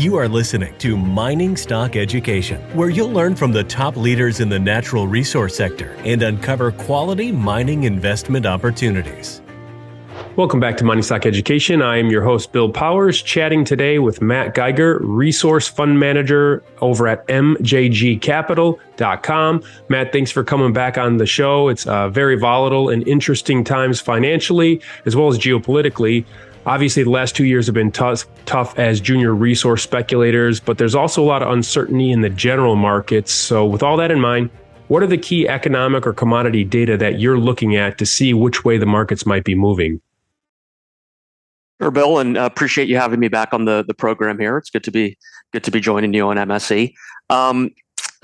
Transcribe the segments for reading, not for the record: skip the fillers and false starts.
You are listening to Mining Stock Education, where you'll learn from the top leaders in the natural resource sector and uncover quality mining investment opportunities. Welcome back to Mining Stock Education. I am your host, Bill Powers, chatting today with Matt Geiger, Resource Fund Manager over at MJGcapital.com. Matt, thanks for coming back on the show. It's very volatile and interesting times financially, as well as geopolitically. Obviously, the last 2 years have been tough as junior resource speculators, but there's also a lot of uncertainty in the general markets. So with all that in mind, what are the key economic or commodity data that you're looking at to see which way the markets might be moving? Sure, Bill, and appreciate you having me back on the program here. It's good to be joining you on MSE.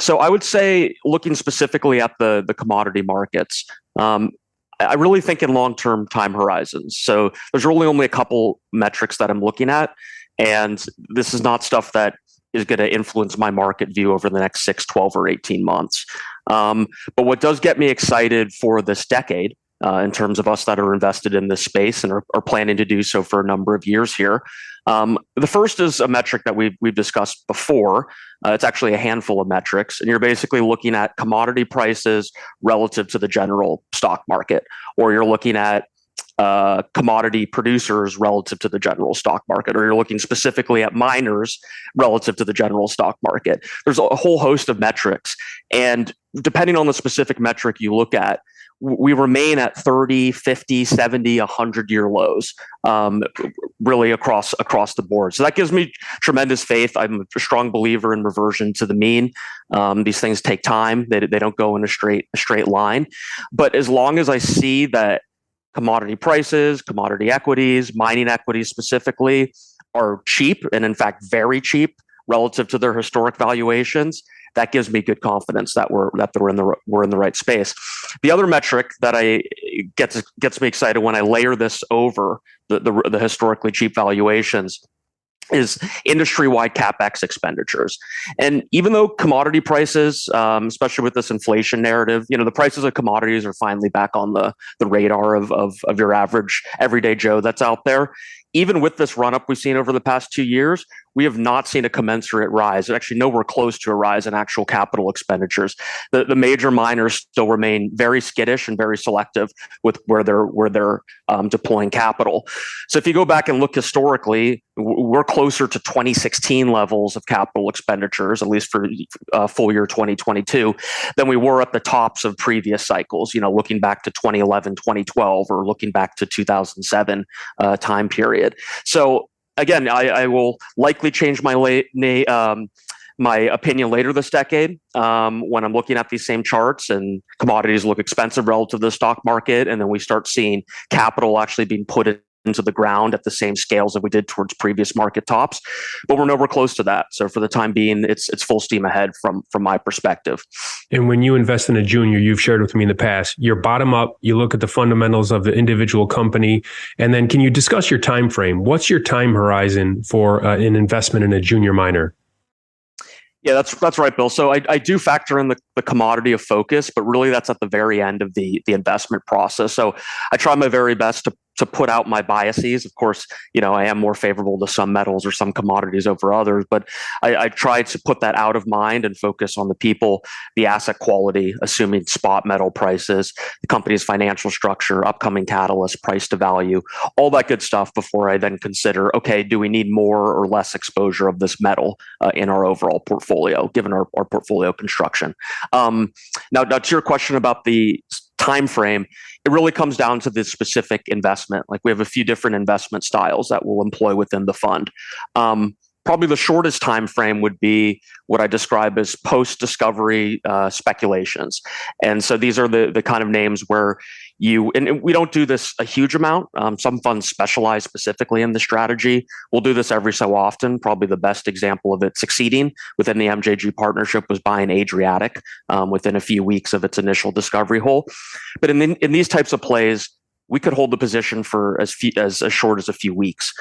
So I would say, looking specifically at the commodity markets, I really think in long-term time horizons. So there's really only a couple metrics that I'm looking at, and this is not stuff that is going to influence my market view over the next 6, 12, or 18 months. But what does get me excited for this decade, in terms of us that are invested in this space and are planning to do so for a number of years here. The first is a metric that we've discussed before. It's actually a handful of metrics, and you're basically looking at commodity prices relative to the general stock market, or you're looking at commodity producers relative to the general stock market, or you're looking specifically at miners relative to the general stock market. There's a whole host of metrics, and depending on the specific metric you look at, we remain at 30, 50, 70, 100-year lows, really across the board. So that gives me tremendous faith. I'm a strong believer in reversion to the mean. These things take time. They don't go in a straight line. But as long as I see that commodity prices, commodity equities, mining equities specifically, are cheap, and in fact very cheap relative to their historic valuations, that gives me good confidence that we're in the right space. The other metric that gets me excited when I layer this over the historically cheap valuations is industry-wide CapEx expenditures. And even though commodity prices, especially with this inflation narrative, the prices of commodities are finally back on the radar of your average everyday Joe that's out there. Even with this run-up we've seen over the past 2 years, we have not seen a commensurate rise, actually nowhere close to a rise in actual capital expenditures. The major miners still remain very skittish and very selective with where they're deploying capital. So if you go back and look historically, we're closer to 2016 levels of capital expenditures, at least for full year 2022, than we were at the tops of previous cycles, looking back to 2011, 2012, or looking back to 2007 time period. So again, I will likely change my opinion later this decade when I'm looking at these same charts and commodities look expensive relative to the stock market, and then we start seeing capital actually being put into the ground at the same scales that we did towards previous market tops. But we're nowhere close to that. So for the time being, it's full steam ahead from my perspective. And when you invest in a junior, you've shared with me in the past, you're bottom up, you look at the fundamentals of the individual company, and then can you discuss your time frame? What's your time horizon for an investment in a junior miner? Yeah, that's right, Bill. So I do factor in the commodity of focus, but really that's at the very end of the investment process. So I try my very best to put out my biases. Of course, I am more favorable to some metals or some commodities over others, but I try to put that out of mind and focus on the people, the asset quality, assuming spot metal prices, the company's financial structure, upcoming catalysts, price to value, all that good stuff before I then consider, okay, do we need more or less exposure of this metal in our overall portfolio, given our portfolio construction? Now to your question about the time frame, it really comes down to the specific investment. Like, we have a few different investment styles that we'll employ within the fund. Probably the shortest time frame would be what I describe as post-discovery speculations. And so these are the kind of names where and we don't do this a huge amount. Some funds specialize specifically in the strategy. We'll do this every so often. Probably the best example of it succeeding within the MJG partnership was buying Adriatic within a few weeks of its initial discovery hole. But in these types of plays, we could hold the position for as short as a few weeks.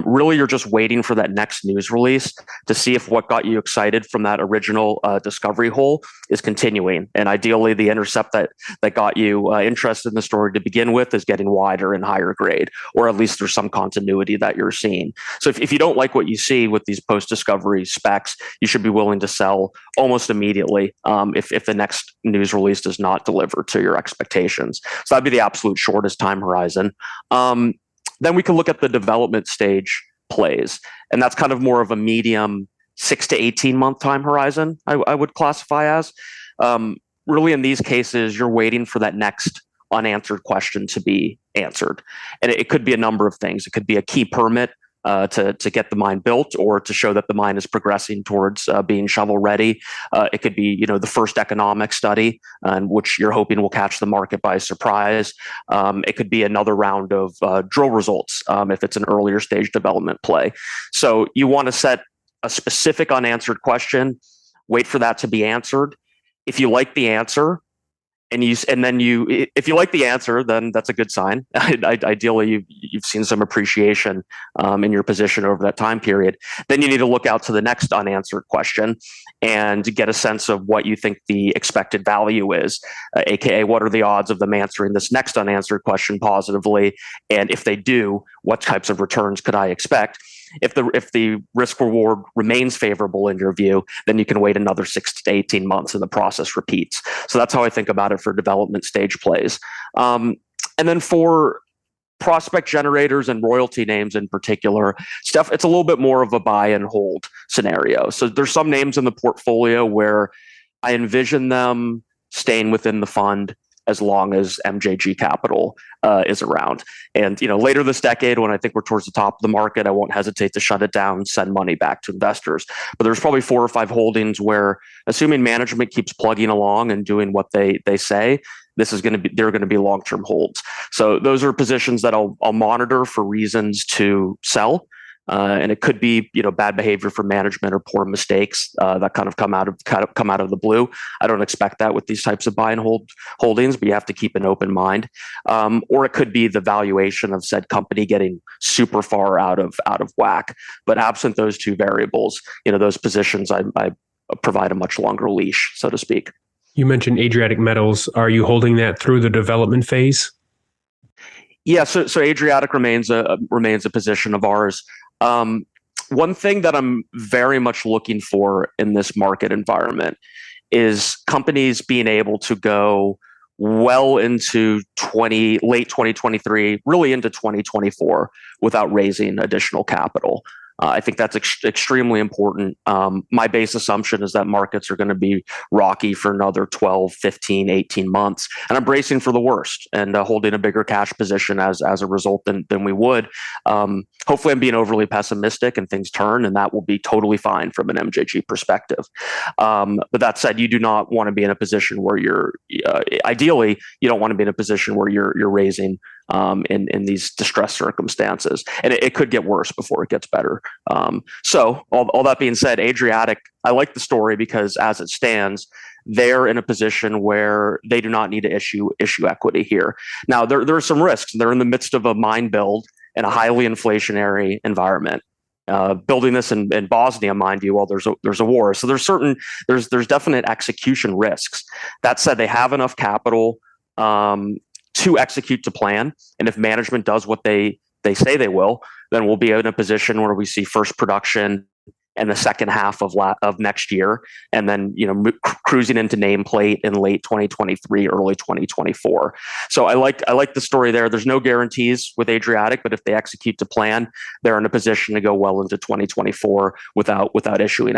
Really, you're just waiting for that next news release to see if what got you excited from that original discovery hole is continuing. And ideally, the intercept that got you interested in the story to begin with is getting wider and higher grade, or at least there's some continuity that you're seeing. So if you don't like what you see with these post-discovery specs, you should be willing to sell almost immediately if the next news release does not deliver to your expectations. So that'd be the absolute shortest time horizon. Then we can look at the development stage plays, and that's kind of more of a medium 6 to 18 month time horizon, I would classify as. Really, in these cases, you're waiting for that next unanswered question to be answered. And it could be a number of things. It could be a key permit to get the mine built, or to show that the mine is progressing towards being shovel ready. It could be, the first economic study, which you're hoping will catch the market by surprise. It could be another round of drill results if it's an earlier stage development play. So you want to set a specific unanswered question, wait for that to be answered. If you like the answer, if you like the answer, then that's a good sign. Ideally, you've seen some appreciation in your position over that time period. Then you need to look out to the next unanswered question and get a sense of what you think the expected value is, aka what are the odds of them answering this next unanswered question positively, and if they do, what types of returns could I expect? If the risk reward remains favorable in your view, then you can wait another 6 to 18 months and the process repeats. So that's how I think about it for development stage plays. And then for prospect generators and royalty names in particular, Steph, it's a little bit more of a buy and hold scenario. So there's some names in the portfolio where I envision them staying within the fund as long as MJG Capital is around. And later this decade, when I think we're towards the top of the market, I won't hesitate to shut it down, send money back to investors. But there's probably 4 or 5 holdings where, assuming management keeps plugging along and doing what they say, they're going to be long-term holds. So those are positions that I'll monitor for reasons to sell. And it could be, bad behavior from management or poor mistakes that kind of come out of the blue. I don't expect that with these types of buy and hold holdings, but you have to keep an open mind. Or it could be the valuation of said company getting super far out of whack. But absent those two variables, those positions I provide a much longer leash, so to speak. You mentioned Adriatic Metals. Are you holding that through the development phase? Yeah, so Adriatic remains a position of ours. One thing that I'm very much looking for in this market environment is companies being able to go well into late 2023, really into 2024 without raising additional capital. I think that's extremely important. My base assumption is that markets are going to be rocky for another 12, 15, 18 months. And I'm bracing for the worst and holding a bigger cash position as a result than we would. Hopefully I'm being overly pessimistic and things turn, and that will be totally fine from an MJG perspective. But that said, you do not want to be in a position where ideally, you don't want to be in a position where you're raising in these distressed circumstances. And it could get worse before it gets better. So all that being said, Adriatic, I like the story because as it stands, they're in a position where they do not need to issue equity here. Now, there are some risks. They're in the midst of a mine build in a highly inflationary environment. Building this in Bosnia, mind you, while there's a war. So there's definite execution risks. That said, they have enough capital to execute to plan. And if management does what they say they will, then we'll be in a position where we see first production in the second half of next year, and then cruising into nameplate in late 2023, early 2024. So I like the story there. There's no guarantees with Adriatic, but if they execute to plan, they're in a position to go well into 2024 without issuing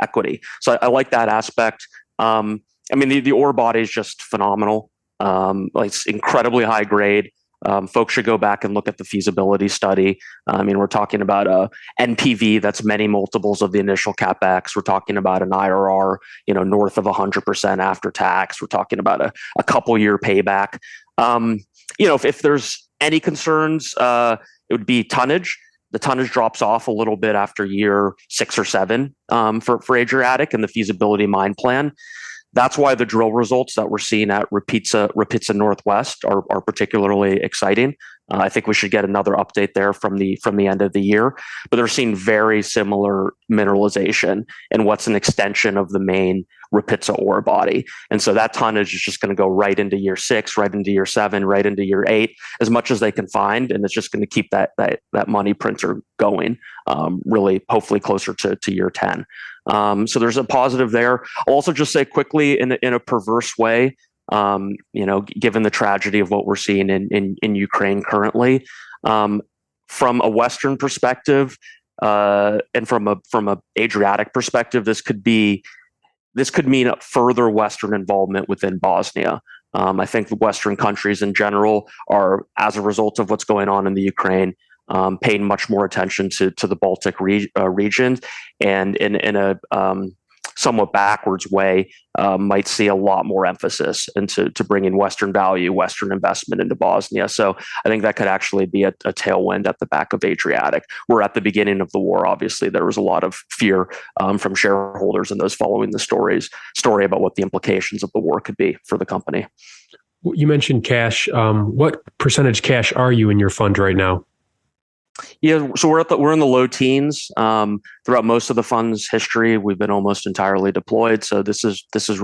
equity. So I like that aspect. The ore body is just phenomenal. It's incredibly high grade. Folks should go back and look at the feasibility study. We're talking about a NPV that's many multiples of the initial capex. We're talking about an IRR, north of 100% after tax. We're talking about a couple year payback. If there's any concerns, it would be tonnage. The tonnage drops off a little bit after year 6 or 7 for Adriatic and the feasibility mine plan. That's why the drill results that we're seeing at Rapitza Northwest are particularly exciting. I think we should get another update there from the end of the year, but they're seeing very similar mineralization in what's an extension of the main Rapitza ore body. And so that tonnage is just going to go right into year 6, right into year 7, right into year 8, as much as they can find. And it's just going to keep that money printer going, really, hopefully closer to year 10. So there's a positive there. I'll also just say quickly, in a perverse way, given the tragedy of what we're seeing in Ukraine currently, from a Western perspective, and from a Adriatic perspective, this could mean a further Western involvement within Bosnia. I think the Western countries in general are, as a result of what's going on in the Ukraine, paying much more attention to the Baltic region, and in a somewhat backwards way, might see a lot more emphasis into bringing Western value, Western investment into Bosnia. So I think that could actually be a tailwind at the back of Adriatic. We're at the beginning of the war. Obviously, there was a lot of fear from shareholders and those following the story about what the implications of the war could be for the company. You mentioned cash. What percentage cash are you in your fund right now? Yeah, so we're in the low teens. Throughout most of the fund's history, we've been almost entirely deployed. So this is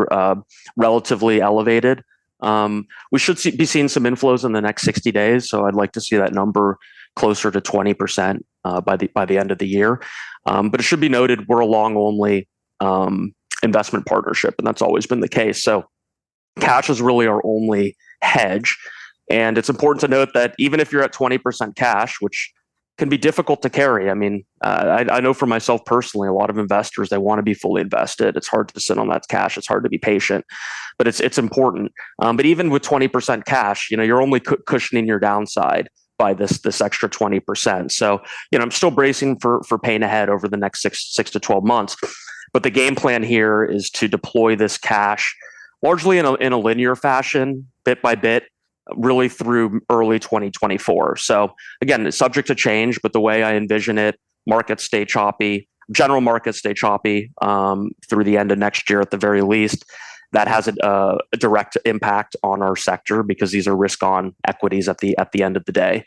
relatively elevated. We should be seeing some inflows in the next 60 days. So I'd like to see that number closer to 20% by the end of the year. But it should be noted, we're a long only investment partnership, and that's always been the case. So cash is really our only hedge. And it's important to note that even if you're at 20% cash, which can be difficult to carry. I mean, I know for myself personally, a lot of investors, they want to be fully invested. It's hard to sit on that cash. It's hard to be patient, but it's important. But even with 20% cash, you're only cushioning your downside by this extra 20%. So, I'm still bracing for pain ahead over the next six to 12 months. But the game plan here is to deploy this cash largely in a linear fashion, bit by bit, really through early 2024. So again, it's subject to change, but the way I envision it, markets stay choppy, general markets stay choppy through the end of next year at the very least. That has a direct impact on our sector because these are risk-on equities at the end of the day.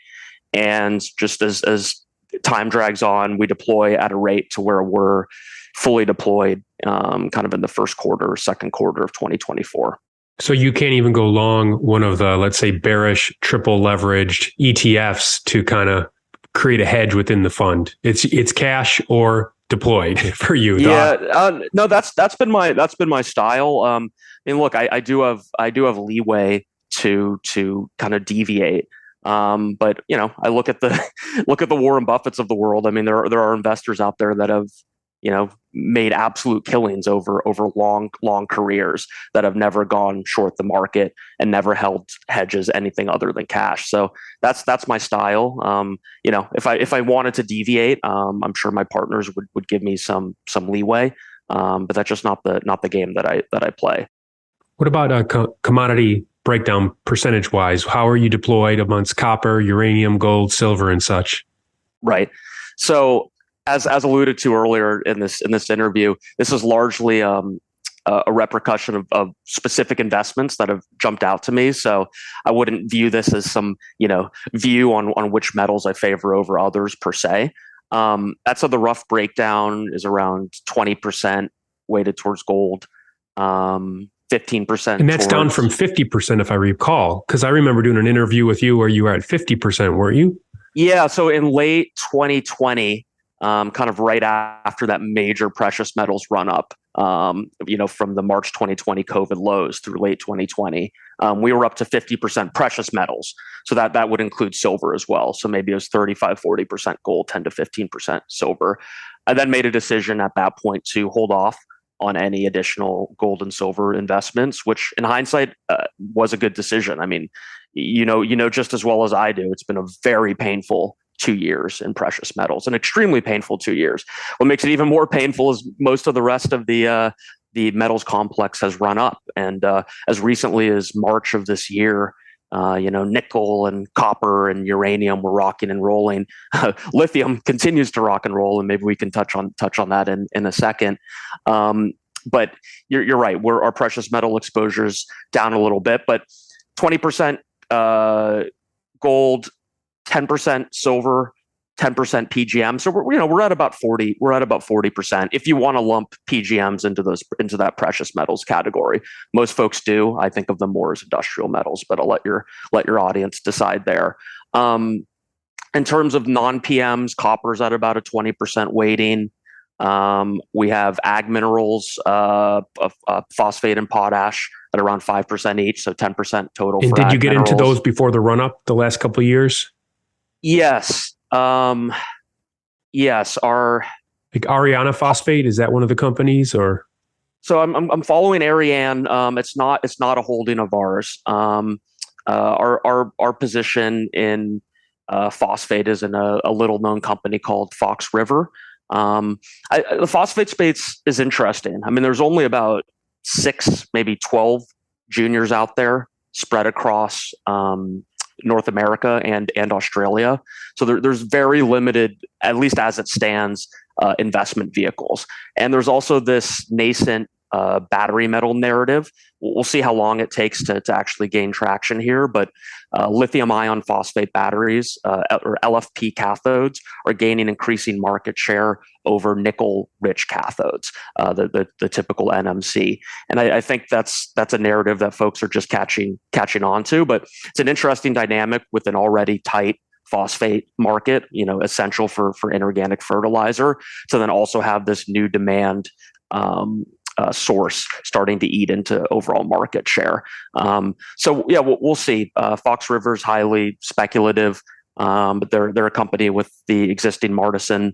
And just as time drags on, we deploy at a rate to where we're fully deployed kind of in the first quarter or second quarter of 2024. So you can't even go long one of the, let's say, bearish triple leveraged ETFs to kind of create a hedge within the fund. It's cash or deployed for you. Yeah, no, that's been my style. And look, I do have leeway to kind of deviate. But I look at the Warren Buffetts of the world. I mean, there are investors out there that have made absolute killings over long careers that have never gone short the market and never held hedges anything other than cash. So that's my style. If I wanted to deviate, I'm sure my partners would give me some leeway. But that's just not the game that I play. What about commodity breakdown percentage wise? How are you deployed amongst copper, uranium, gold, silver, and such? Right. So as alluded to earlier in this interview, this is largely a repercussion of specific investments that have jumped out to me. So I wouldn't view this as some view on which metals I favor over others per se. That's how the rough breakdown is around 20% weighted towards gold, 15%. And that's down from 50%, if I recall, because I remember doing an interview with you where you were at 50%, weren't you? Yeah. So in late 2020, kind of right after that major precious metals run up, from the March 2020 COVID lows through late 2020, we were up to 50% precious metals. So that would include silver as well. So maybe it was 35-40% gold, 10 to 15% silver. I then made a decision at that point to hold off on any additional gold and silver investments, which in hindsight was a good decision. I mean, just as well as I do, it's been a very painful 2 years in precious metals, an extremely painful 2 years. What makes it even more painful is most of the rest of the metals complex has run up. And as recently as March of this year, nickel and copper and uranium were rocking and rolling. Lithium continues to rock and roll, and maybe we can touch on that in a second. But you're right. Our precious metal exposure's down a little bit, but 20% gold, 10% silver, 10% PGM. So we're at about 40. We're at about 40%. If you want to lump PGMs into that precious metals category, most folks do. I think of them more as industrial metals, but I'll let your audience decide there. In terms of non-PMs, copper's at about a 20% weighting. We have ag minerals, phosphate and potash at around 5% each, so 10% total. And did you get minerals. into those before the run up the last couple of years? Yes. Yes. Like Ariana Phosphate, is that one of the companies or? So I'm following Ariane. It's not a holding of ours. Our position in phosphate is in a little known company called Fox River. The phosphate space is interesting. I mean, there's only about 6, maybe 12 juniors out there spread across North America and Australia. So there's very limited, at least as it stands, investment vehicles. And there's also this nascent battery metal narrative. We'll see how long it takes to actually gain traction here, but lithium ion phosphate batteries, or LFP cathodes, are gaining increasing market share over nickel rich cathodes, the typical NMC. And I think that's a narrative that folks are just catching on to, but it's an interesting dynamic with an already tight phosphate market, essential for inorganic fertilizer, to then also have this new demand source starting to eat into overall market share. So yeah, we'll see. Fox River's highly speculative, but they're a company with the existing Martison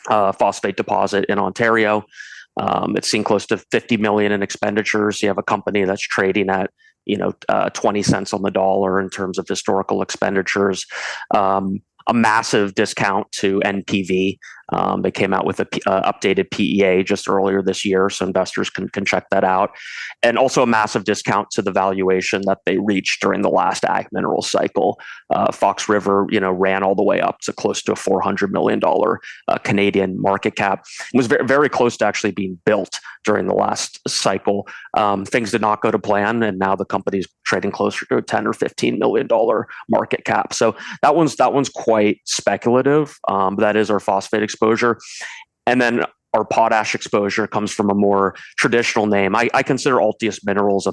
phosphate deposit in Ontario. It's seen close to 50 million in expenditures. You have a company that's trading at 20 cents on the dollar in terms of historical expenditures. A massive discount to NPV. They came out with a updated PEA just earlier this year, so investors can check that out. And also a massive discount to the valuation that they reached during the last ag minerals cycle. Fox River, ran all the way up to close to a $400 million Canadian market cap. It was very, very close to actually being built during the last cycle. Things did not go to plan, and now the company's trading closer to a $10 or $15 million market cap. So that one's quite speculative. But that is our phosphate exposure. And then our potash exposure comes from a more traditional name. I consider Altius Minerals a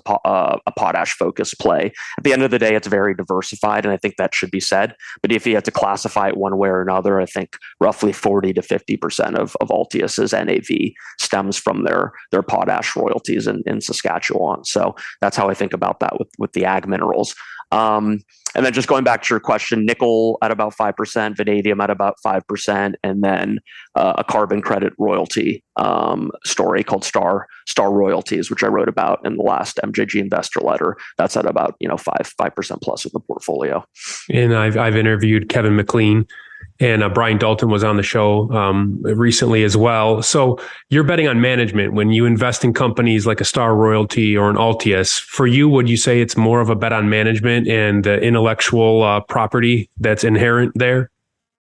potash focused play. At the end of the day, it's very diversified, and I think that should be said. But if you had to classify it one way or another, I think roughly 40 to 50% of Altius's NAV stems from their potash royalties in Saskatchewan. So that's how I think about that with the ag minerals. And then just going back to your question, nickel at about 5%, vanadium at about 5%, and then a carbon credit royalty story called Starr Royalties, which I wrote about in the last MJG investor letter. That's at about 5% plus of the portfolio. And I've interviewed Kevin McLean, and Brian Dalton was on the show recently as well. So you're betting on management when you invest in companies like a Starr Royalty or an Altius. For you, would you say it's more of a bet on management and the intellectual property that's inherent there?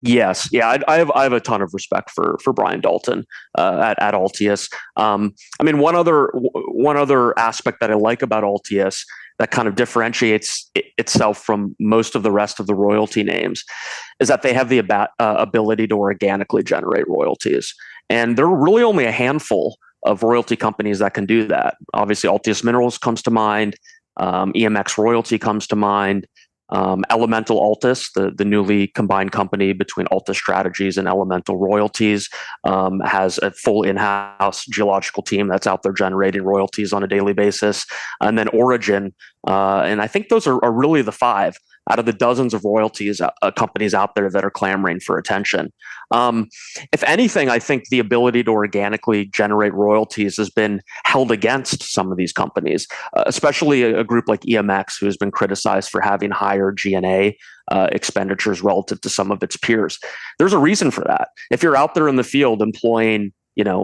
Yes, yeah, I have a ton of respect for Brian Dalton at Altius. I mean, one other aspect that I like about Altius that kind of differentiates itself from most of the rest of the royalty names is that they have the ability to organically generate royalties. And there are really only a handful of royalty companies that can do that. Obviously, Altius Minerals comes to mind. EMX Royalty comes to mind. Elemental Altus, the newly combined company between Altus Strategies and Elemental Royalties, has a full in-house geological team that's out there generating royalties on a daily basis. And then Origin, and I think those are really the 5 out of the dozens of royalties companies out there that are clamoring for attention. If anything, I think the ability to organically generate royalties has been held against some of these companies, especially a group like EMX, who has been criticized for having higher G&A expenditures relative to some of its peers. There's a reason for that. If you're out there in the field employing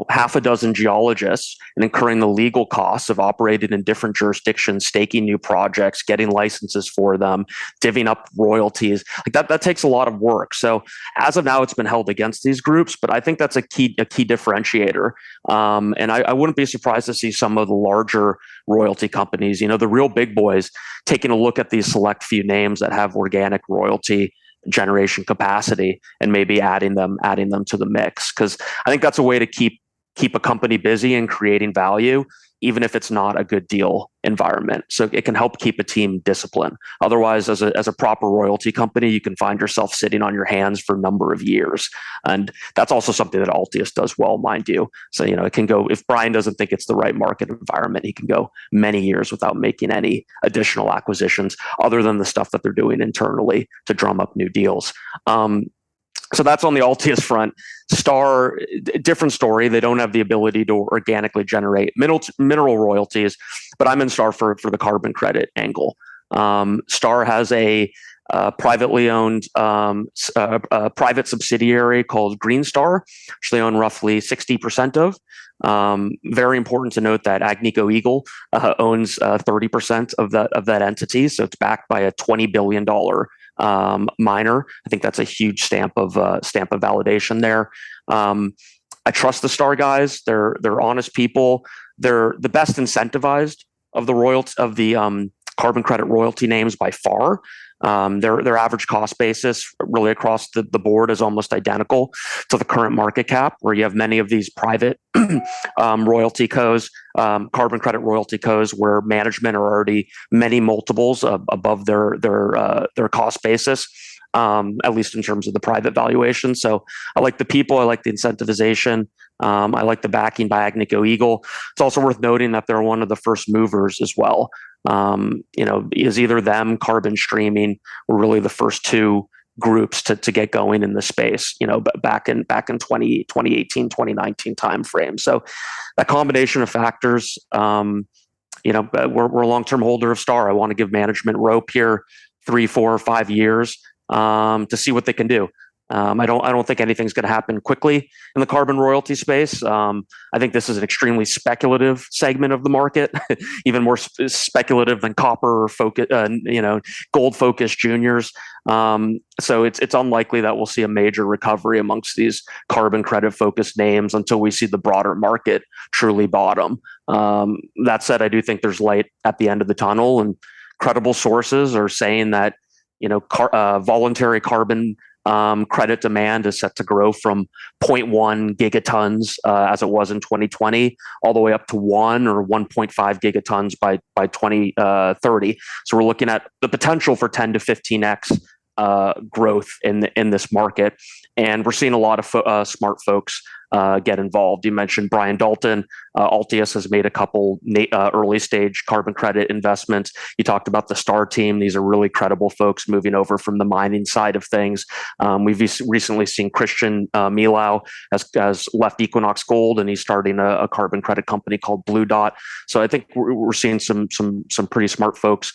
half a dozen geologists and incurring the legal costs of operating in different jurisdictions, staking new projects, getting licenses for them, divvying up royalties. Like that takes a lot of work. So as of now, it's been held against these groups, but I think that's a key differentiator. And I wouldn't be surprised to see some of the larger royalty companies, the real big boys, taking a look at these select few names that have organic royalty generation capacity and maybe adding them to the mix, because I think that's a way to keep a company busy and creating value, even if it's not a good deal environment. So it can help keep a team disciplined. Otherwise, as a proper royalty company, you can find yourself sitting on your hands for a number of years. And that's also something that Altius does well, mind you. So, it can go, if Brian doesn't think it's the right market environment, he can go many years without making any additional acquisitions other than the stuff that they're doing internally to drum up new deals. So that's on the Altius front. Starr, different story. They don't have the ability to organically generate mineral royalties, but I'm in Starr for the carbon credit angle. Starr has a privately owned private subsidiary called Green Starr, which they own roughly 60% of. Very important to note that Agnico Eagle owns 30% of that entity, so it's backed by a $20 billion miner. I think that's a huge stamp of validation there. I trust the Starr guys. They're honest people. They're the best incentivized of the carbon credit royalty names by far. Their average cost basis really across the board is almost identical to the current market cap, where you have many of these private royalty cos, carbon credit royalty cos, where management are already many multiples above their cost basis, at least in terms of the private valuation. So I like the people, I like the incentivization. I like the backing by Agnico Eagle. It's also worth noting that they're one of the first movers as well. Is either them, carbon streaming, were really the first two groups to get going in the space, back in 2018, 2019 timeframe. So that combination of factors, we're a long-term holder of Starr. I want to give management rope here 3, 4, 5 years to see what they can do. I don't think anything's going to happen quickly in the carbon royalty space. I think this is an extremely speculative segment of the market, even more speculative than copper gold focused juniors. So it's unlikely that we'll see a major recovery amongst these carbon credit focused names until we see the broader market truly bottom. That said, I do think there's light at the end of the tunnel, and credible sources are saying that voluntary carbon credit demand is set to grow from 0.1 gigatons as it was in 2020 all the way up to 1 or 1.5 gigatons by 2030. So we're looking at the potential for 10 to 15x growth in this market, and we're seeing a lot of smart folks get involved. You mentioned Brian Dalton. Altius has made a couple early stage carbon credit investments. You talked about the Starr team. These are really credible folks moving over from the mining side of things. We've recently seen Christian Milau has left Equinox Gold, and he's starting a carbon credit company called Blue Dot. So I think we're seeing some pretty smart folks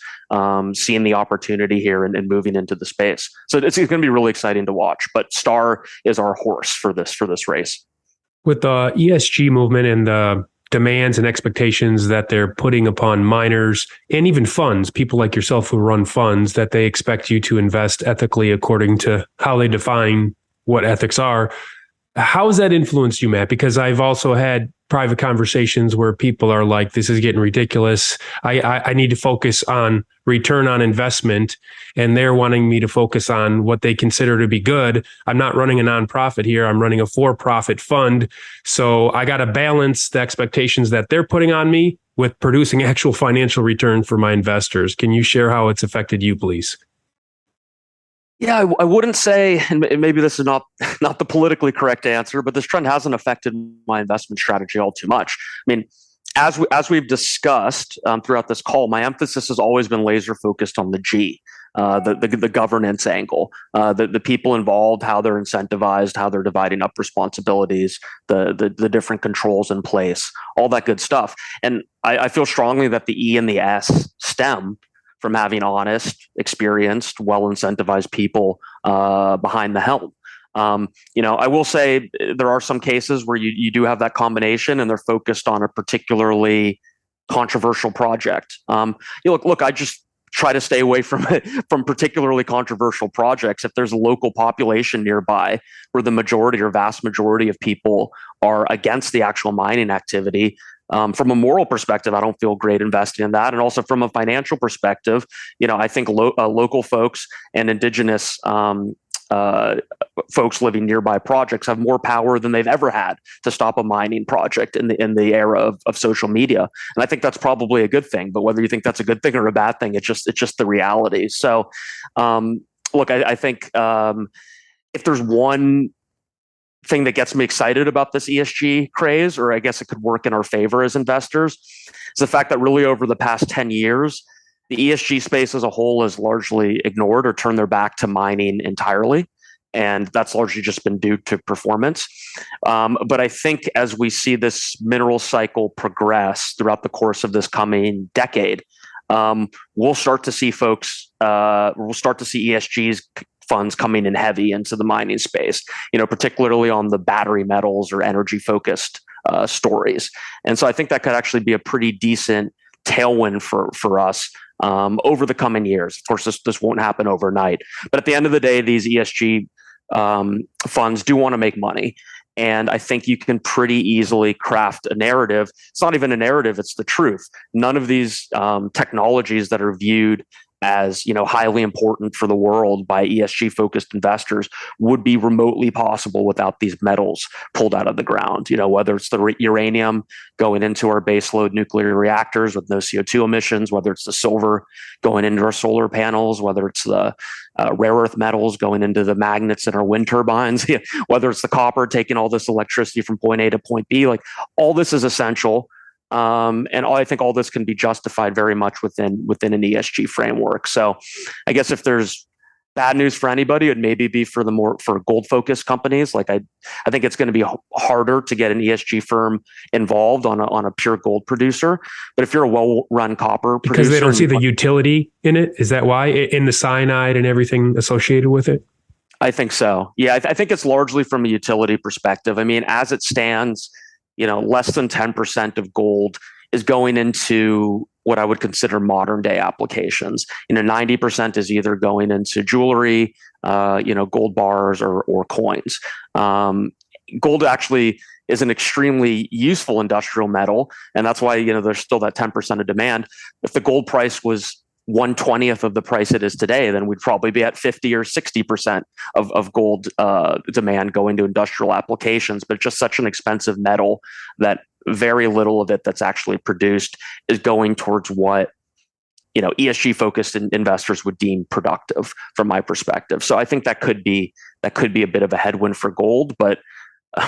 seeing the opportunity here and moving into the space. So it's going to be really exciting to watch. But Starr is our horse for this race. With the ESG movement and the demands and expectations that they're putting upon miners and even funds, people like yourself who run funds, that they expect you to invest ethically according to how they define what ethics are. How has that influenced you, Matt? Because I've also had private conversations where people are like, this is getting ridiculous. I need to focus on return on investment, and they're wanting me to focus on what they consider to be good. I'm not running a nonprofit here. I'm running a for-profit fund. So I got to balance the expectations that they're putting on me with producing actual financial return for my investors. Can you share how it's affected you, please? Yeah, I wouldn't say, and maybe this is not the politically correct answer, but this trend hasn't affected my investment strategy all too much. I mean, as we've discussed throughout this call, my emphasis has always been laser focused on the G, the governance angle, the people involved, how they're incentivized, how they're dividing up responsibilities, the different controls in place, all that good stuff. And I feel strongly that the E and the S stem from having honest, experienced, well-incentivized people behind the helm. I will say there are some cases where you do have that combination, and they're focused on a particularly controversial project. Look, I just try to stay away from particularly controversial projects. If there's a local population nearby where the majority or vast majority of people are against the actual mining activity, from a moral perspective, I don't feel great investing in that. And also from a financial perspective, I think local folks and indigenous folks living nearby projects have more power than they've ever had to stop a mining project in the era of social media. And I think that's probably a good thing. But whether you think that's a good thing or a bad thing, it's just the reality. So, I think if there's one thing that gets me excited about this ESG craze, or I guess it could work in our favor as investors, is the fact that really over the past 10 years, the ESG space as a whole has largely ignored or turned their back to mining entirely. And that's largely just been due to performance. But I think as we see this mineral cycle progress throughout the course of this coming decade, we'll start to see ESG's funds coming in heavy into the mining space, particularly on the battery metals or energy focused stories. And so I think that could actually be a pretty decent tailwind for us over the coming years. Of course, this won't happen overnight, but at the end of the day, these ESG funds do want to make money. And I think you can pretty easily craft a narrative. It's not even a narrative, it's the truth. None of these technologies that are viewed as highly important for the world by ESG focused investors would be remotely possible without these metals pulled out of the ground. Whether it's the uranium going into our baseload nuclear reactors with no CO2 emissions, whether it's the silver going into our solar panels, whether it's the rare earth metals going into the magnets in our wind turbines, whether it's the copper taking all this electricity from point A to point B, like all this is essential. And I think all this can be justified very much within an ESG framework. So I guess if there's bad news for anybody, it maybe be for gold focused companies. Like I think it's going to be harder to get an ESG firm involved on a pure gold producer. But if you're a well-run copper producer, because they don't see the utility in it, is that why, in the cyanide and everything associated with it? I think so. Yeah, I think it's largely from a utility perspective. I mean, as it stands, less than 10% of gold is going into what I would consider modern day applications. 90% is either going into jewelry, gold bars or coins. Gold actually is an extremely useful industrial metal, and that's why there's still that 10% of demand. If the gold price was 1/20th of the price it is today, then we'd probably be at 50 or 60% of gold demand going to industrial applications. But it's just such an expensive metal that very little of it that's actually produced is going towards what ESG focused investors would deem productive from my perspective. So I think that could be a bit of a headwind for gold, but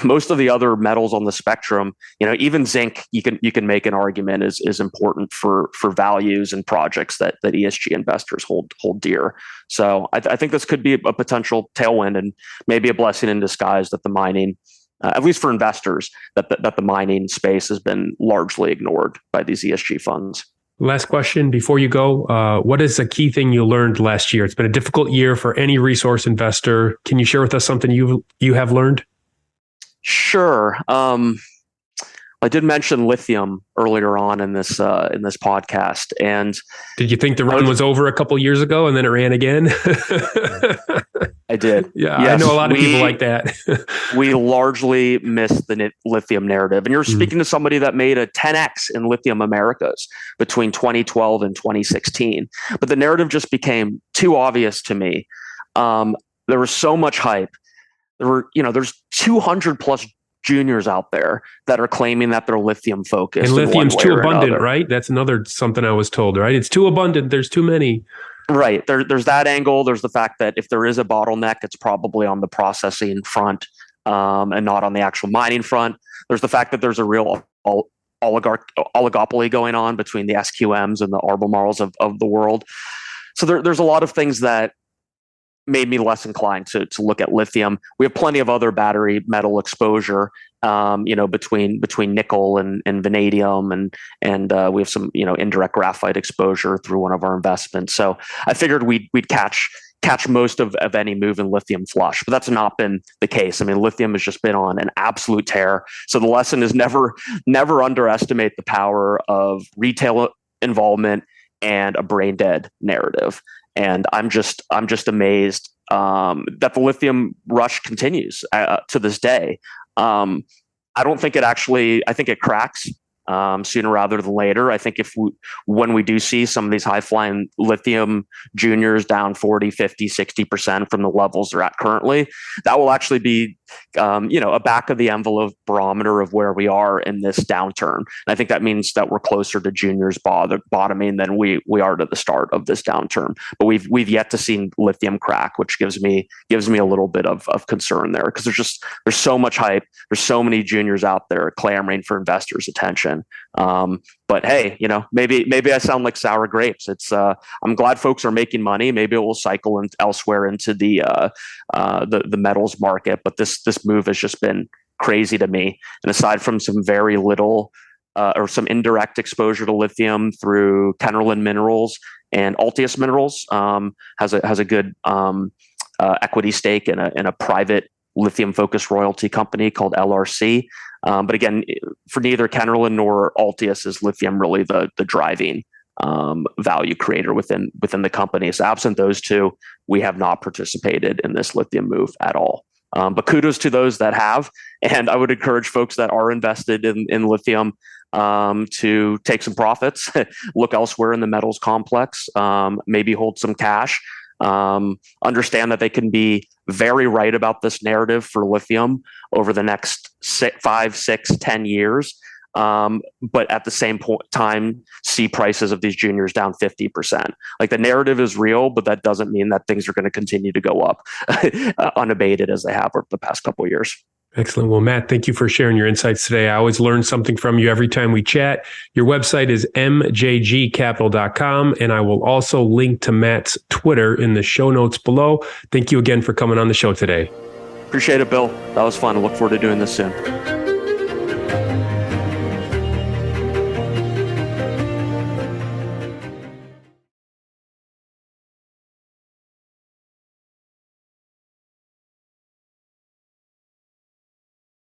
most of the other metals on the spectrum, even zinc, you can make an argument is important for values and projects that ESG investors hold dear. So I think this could be a potential tailwind and maybe a blessing in disguise that the mining, at least for investors, that the mining space has been largely ignored by these ESG funds. Last question before you go. What is a key thing you learned last year? It's been a difficult year for any resource investor. Can you share with us something you have learned? Sure. I did mention lithium earlier on in this podcast, and did you think the run was over a couple years ago and then it ran again? I did. Yeah, yes, I know a lot of people like that. We largely missed the lithium narrative, and you're speaking to somebody that made a 10x in lithium Americas between 2012 and 2016. But the narrative just became too obvious to me. There was so much hype. There's 200 plus juniors out there that are claiming that they're lithium focused. And lithium's too abundant, right? That's another something I was told, right? It's too abundant. There's too many. Right. There's that angle. There's the fact that if there is a bottleneck, it's probably on the processing front and not on the actual mining front. There's the fact that there's a real oligopoly going on between the SQMs and the Albemarles of the world. So there's a lot of things that made me less inclined to look at lithium. We have plenty of other battery metal exposure, between nickel and vanadium, and we have some indirect graphite exposure through one of our investments. So I figured we'd catch catch most of any move in lithium flush, but that's not been the case. I mean, lithium has just been on an absolute tear. So the lesson is never underestimate the power of retail involvement and a brain dead narrative. And I'm just amazed that the lithium rush continues to this day. I don't think I think it cracks sooner rather than later. I think when we do see some of these high flying lithium juniors down 40, 50, 60% from the levels they're at currently, that will actually be, a back of the envelope barometer of where we are in this downturn. And I think that means that we're closer to juniors bottoming than we are to the start of this downturn. But we've yet to see lithium crack, which gives me a little bit of concern there, because there's so much hype. There's so many juniors out there clamoring for investors' attention. But hey, maybe I sound like sour grapes. I'm glad folks are making money. Maybe it will cycle elsewhere into the metals market. But this move has just been crazy to me. And aside from some very little or some indirect exposure to lithium through Kennerland Minerals and Altius Minerals, has a good equity stake in a private lithium-focused royalty company called LRC. But again, for neither Kennerland nor Altius is lithium really the driving value creator within the company. So absent those two, we have not participated in this lithium move at all. But kudos to those that have, and I would encourage folks that are invested in lithium to take some profits, look elsewhere in the metals complex, maybe hold some cash. Understand that they can be very right about this narrative for lithium over the next 5, 6, 10 years. But at the same time, see prices of these juniors down 50%. Like, the narrative is real, but that doesn't mean that things are going to continue to go up unabated as they have over the past couple of years. Excellent. Well, Matt, thank you for sharing your insights today. I always learn something from you every time we chat. Your website is mjgcapital.com, and I will also link to Matt's Twitter in the show notes below. Thank you again for coming on the show today. Appreciate it, Bill. That was fun. I look forward to doing this soon.